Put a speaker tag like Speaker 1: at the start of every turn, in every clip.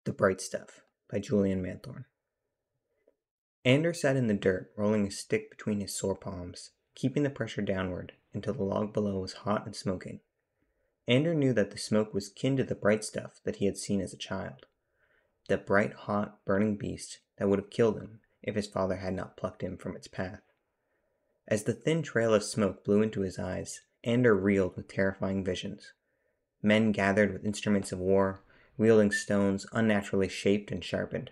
Speaker 1: The Bright Stuff by Julian Manthorne. Ander sat in the dirt, rolling a stick between his sore palms, keeping the pressure downward until the log below was hot and smoking. Ander knew that the smoke was kin to the bright stuff that he had seen as a child. The bright, hot, burning beast that would have killed him if his father had not plucked him from its path. As the thin trail of smoke blew into his eyes, Ander reeled with terrifying visions. Men gathered with instruments of war, wielding stones unnaturally shaped and sharpened.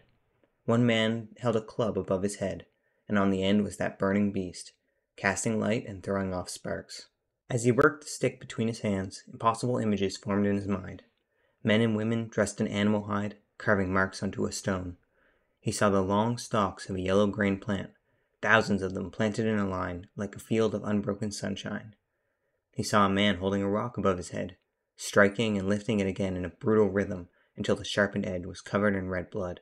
Speaker 1: One man held a club above his head, and on the end was that burning beast, casting light and throwing off sparks. As he worked the stick between his hands, impossible images formed in his mind. Men and women dressed in animal hide, carving marks onto a stone. He saw the long stalks of a yellow-grain plant, thousands of them planted in a line like a field of unbroken sunshine. He saw a man holding a rock above his head, striking and lifting it again in a brutal rhythm until the sharpened edge was covered in red blood.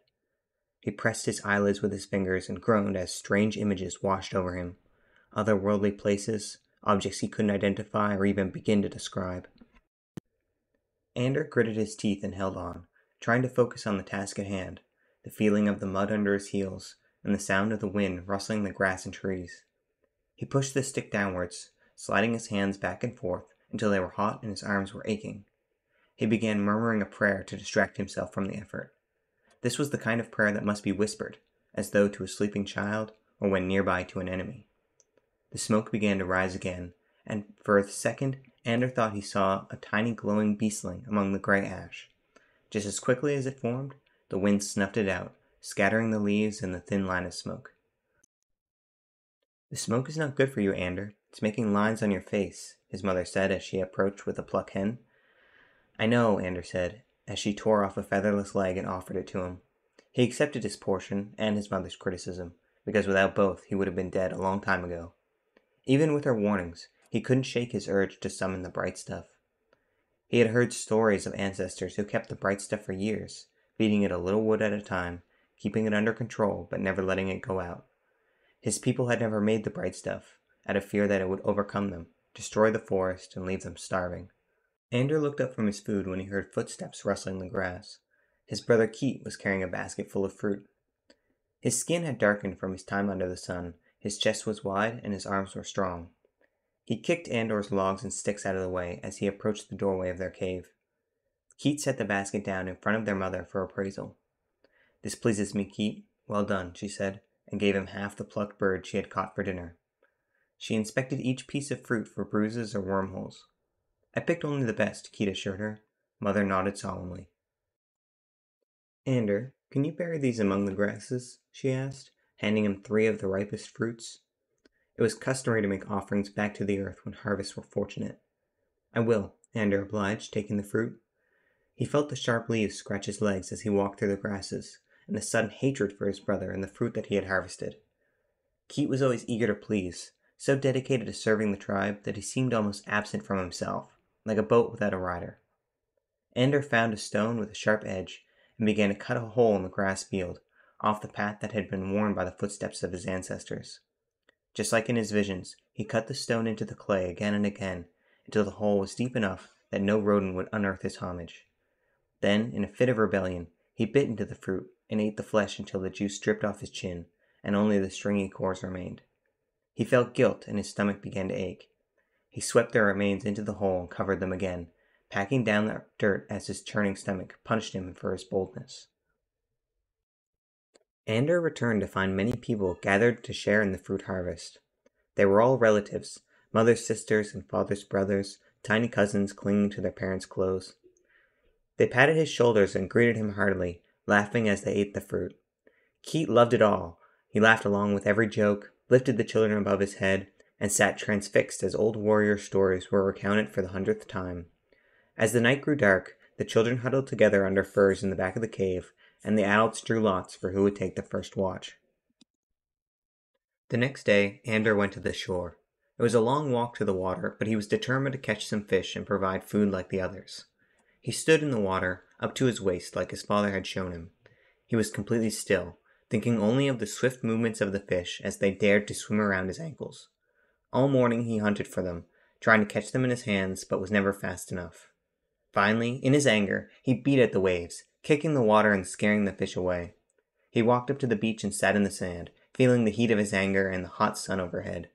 Speaker 1: He pressed his eyelids with his fingers and groaned as strange images washed over him, otherworldly places, objects he couldn't identify or even begin to describe. Ander gritted his teeth and held on, trying to focus on the task at hand, the feeling of the mud under his heels and the sound of the wind rustling the grass and trees. He pushed the stick downwards, sliding his hands back and forth until they were hot and his arms were aching. He began murmuring a prayer to distract himself from the effort. This was the kind of prayer that must be whispered, as though to a sleeping child or when nearby to an enemy. The smoke began to rise again, and for a second Ander thought he saw a tiny glowing beastling among the gray ash. Just as quickly as it formed, the wind snuffed it out, scattering the leaves and the thin line of smoke. "The smoke is not good for you, Ander. It's making lines on your face," his mother said as she approached with a pluck hen. "I know," Ander said, as she tore off a featherless leg and offered it to him. He accepted his portion and his mother's criticism, because without both he would have been dead a long time ago. Even with her warnings, he couldn't shake his urge to summon the bright stuff. He had heard stories of ancestors who kept the bright stuff for years, feeding it a little wood at a time, keeping it under control but never letting it go out. His people had never made the bright stuff, out of fear that it would overcome them, destroy the forest, and leave them starving. Ander looked up from his food when he heard footsteps rustling the grass. His brother Keat was carrying a basket full of fruit. His skin had darkened from his time under the sun, his chest was wide, and his arms were strong. He kicked Andor's logs and sticks out of the way as he approached the doorway of their cave. Keat set the basket down in front of their mother for appraisal. "This pleases me, Keat. Well done," she said, and gave him half the plucked bird she had caught for dinner. She inspected each piece of fruit for bruises or wormholes. "I picked only the best," Keat assured her. Mother nodded solemnly. "Ander, can you bury these among the grasses?" she asked, handing him 3 of the ripest fruits. It was customary to make offerings back to the earth when harvests were fortunate. "I will," Ander obliged, taking the fruit. He felt the sharp leaves scratch his legs as he walked through the grasses, and a sudden hatred for his brother and the fruit that he had harvested. Keat was always eager to please, so dedicated to serving the tribe that he seemed almost absent from himself, like a boat without a rider. Ander found a stone with a sharp edge and began to cut a hole in the grass field, off the path that had been worn by the footsteps of his ancestors. Just like in his visions, he cut the stone into the clay again and again, until the hole was deep enough that no rodent would unearth his homage. Then, in a fit of rebellion, he bit into the fruit and ate the flesh until the juice dripped off his chin, and only the stringy cores remained. He felt guilt and his stomach began to ache. He swept their remains into the hole and covered them again, packing down the dirt as his churning stomach punished him for his boldness. Ander returned to find many people gathered to share in the fruit harvest. They were all relatives, mother's sisters and father's brothers, tiny cousins clinging to their parents' clothes. They patted his shoulders and greeted him heartily, laughing as they ate the fruit. Keat loved it all. He laughed along with every joke, lifted the children above his head, and sat transfixed as old warrior stories were recounted for the 100th time. As the night grew dark, the children huddled together under firs in the back of the cave, and the adults drew lots for who would take the first watch. The next day, Ander went to the shore. It was a long walk to the water, but he was determined to catch some fish and provide food like the others. He stood in the water, up to his waist like his father had shown him. He was completely still, thinking only of the swift movements of the fish as they dared to swim around his ankles. All morning he hunted for them, trying to catch them in his hands, but was never fast enough. Finally, in his anger, he beat at the waves, kicking the water and scaring the fish away. He walked up to the beach and sat in the sand, feeling the heat of his anger and the hot sun overhead.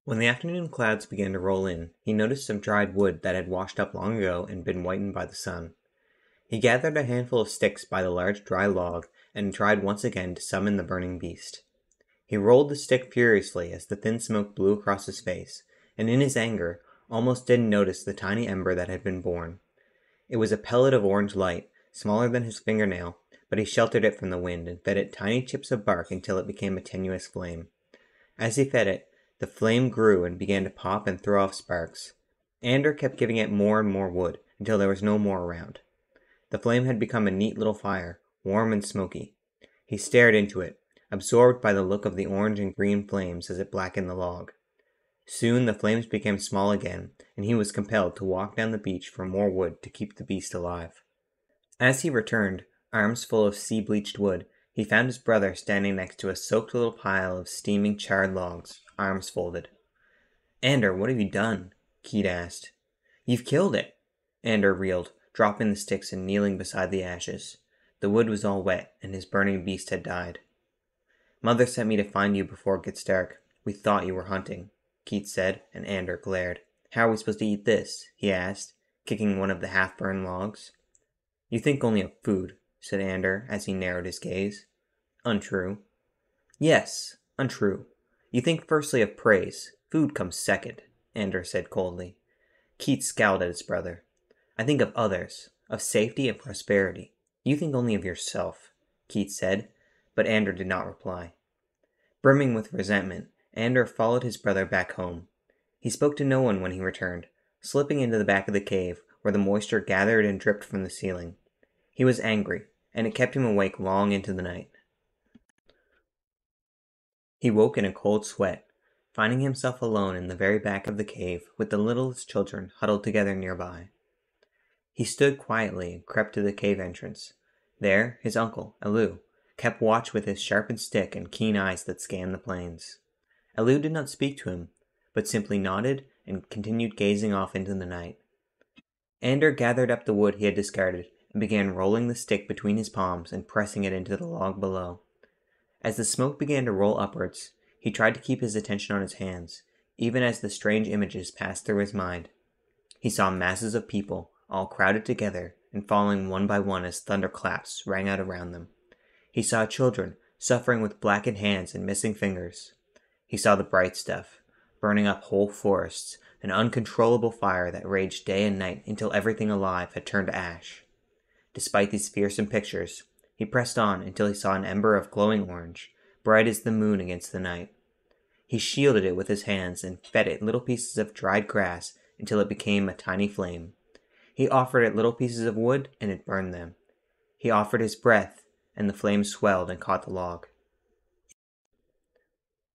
Speaker 1: When the afternoon clouds began to roll in, he noticed some dried wood that had washed up long ago and been whitened by the sun. He gathered a handful of sticks by the large dry log and tried once again to summon the burning beast. He rolled the stick furiously as the thin smoke blew across his face, and in his anger, almost didn't notice the tiny ember that had been born. It was a pellet of orange light, smaller than his fingernail, but he sheltered it from the wind and fed it tiny chips of bark until it became a tenuous flame. As he fed it, the flame grew and began to pop and throw off sparks. Ander kept giving it more and more wood until there was no more around. The flame had become a neat little fire, warm and smoky. He stared into it, absorbed by the look of the orange and green flames as it blackened the log. Soon the flames became small again, and he was compelled to walk down the beach for more wood to keep the beast alive. As he returned, arms full of sea-bleached wood, he found his brother standing next to a soaked little pile of steaming charred logs, arms folded. "Ander, what have you done?" Keat asked. "You've killed it." Ander reeled, dropping the sticks and kneeling beside the ashes. The wood was all wet, and his burning beast had died. "Mother sent me to find you before it gets dark. We thought you were hunting," Keat said, and Ander glared. "How are we supposed to eat this?" he asked, kicking one of the half-burned logs. "You think only of food," said Ander as he narrowed his gaze. "Untrue." "Yes, untrue. You think firstly of praise. Food comes second," Ander said coldly. Keat scowled at his brother. "I think of others, of safety and prosperity. You think only of yourself," Keat said, but Ander did not reply. Brimming with resentment, Ander followed his brother back home. He spoke to no one when he returned, slipping into the back of the cave, where the moisture gathered and dripped from the ceiling. He was angry, and it kept him awake long into the night. He woke in a cold sweat, finding himself alone in the very back of the cave with the littlest children huddled together nearby. He stood quietly and crept to the cave entrance. There, his uncle, Elu, kept watch with his sharpened stick and keen eyes that scanned the plains. Elu did not speak to him, but simply nodded and continued gazing off into the night. Ander gathered up the wood he had discarded and began rolling the stick between his palms and pressing it into the log below. As the smoke began to roll upwards, he tried to keep his attention on his hands, even as the strange images passed through his mind. He saw masses of people, all crowded together and falling one by one as thunderclaps rang out around them. He saw children suffering with blackened hands and missing fingers. He saw the bright stuff, burning up whole forests, an uncontrollable fire that raged day and night until everything alive had turned to ash. Despite these fearsome pictures, he pressed on until he saw an ember of glowing orange, bright as the moon against the night. He shielded it with his hands and fed it little pieces of dried grass until it became a tiny flame. He offered it little pieces of wood, and it burned them. He offered his breath, and the flame swelled and caught the log.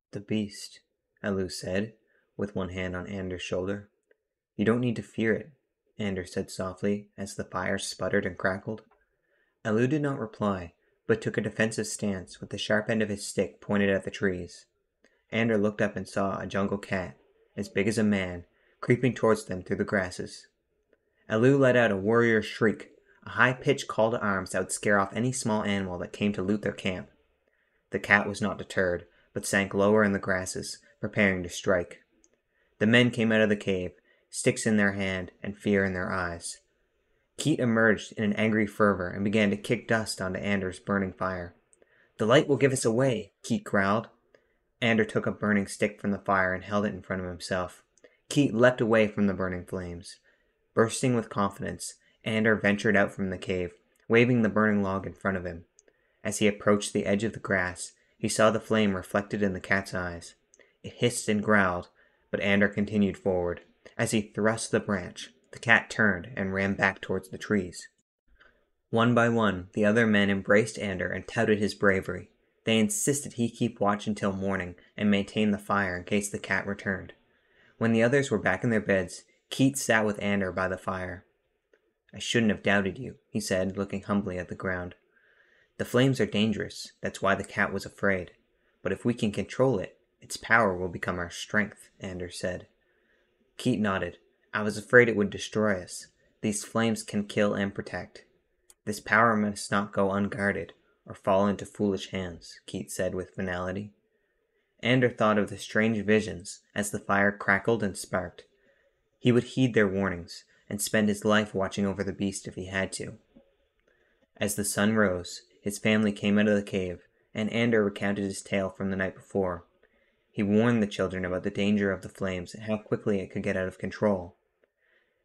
Speaker 1: "The beast," Elu said, with one hand on Ander's shoulder. "You don't need to fear it," Ander said softly as the fire sputtered and crackled. Elu did not reply, but took a defensive stance with the sharp end of his stick pointed at the trees. Ander looked up and saw a jungle cat, as big as a man, creeping towards them through the grasses. Elu let out a warrior's shriek, a high-pitched call to arms that would scare off any small animal that came to loot their camp. The cat was not deterred, but sank lower in the grasses, preparing to strike. The men came out of the cave, sticks in their hand and fear in their eyes. Keat emerged in an angry fervor and began to kick dust onto Ander's burning fire. "The light will give us away," Keat growled. Ander took a burning stick from the fire and held it in front of himself. Keat leapt away from the burning flames. Bursting with confidence, Ander ventured out from the cave, waving the burning log in front of him. As he approached the edge of the grass, he saw the flame reflected in the cat's eyes. It hissed and growled, but Ander continued forward. As he thrust the branch, the cat turned and ran back towards the trees. One by one, the other men embraced Ander and touted his bravery. They insisted he keep watch until morning and maintain the fire in case the cat returned. When the others were back in their beds, Keat sat with Ander by the fire. "I shouldn't have doubted you," he said, looking humbly at the ground. "The flames are dangerous, that's why the cat was afraid. But if we can control it, its power will become our strength," Ander said. Keat nodded. "I was afraid it would destroy us. These flames can kill and protect." This power must not go unguarded, or fall into foolish hands, Keats said with finality. Ander thought of the strange visions as the fire crackled and sparked. He would heed their warnings, and spend his life watching over the beast if he had to. As the sun rose, his family came out of the cave, and Ander recounted his tale from the night before. He warned the children about the danger of the flames and how quickly it could get out of control.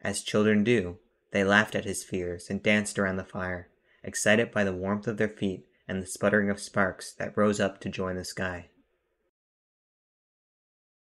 Speaker 1: As children do, they laughed at his fears and danced around the fire, excited by the warmth of their feet and the sputtering of sparks that rose up to join the sky.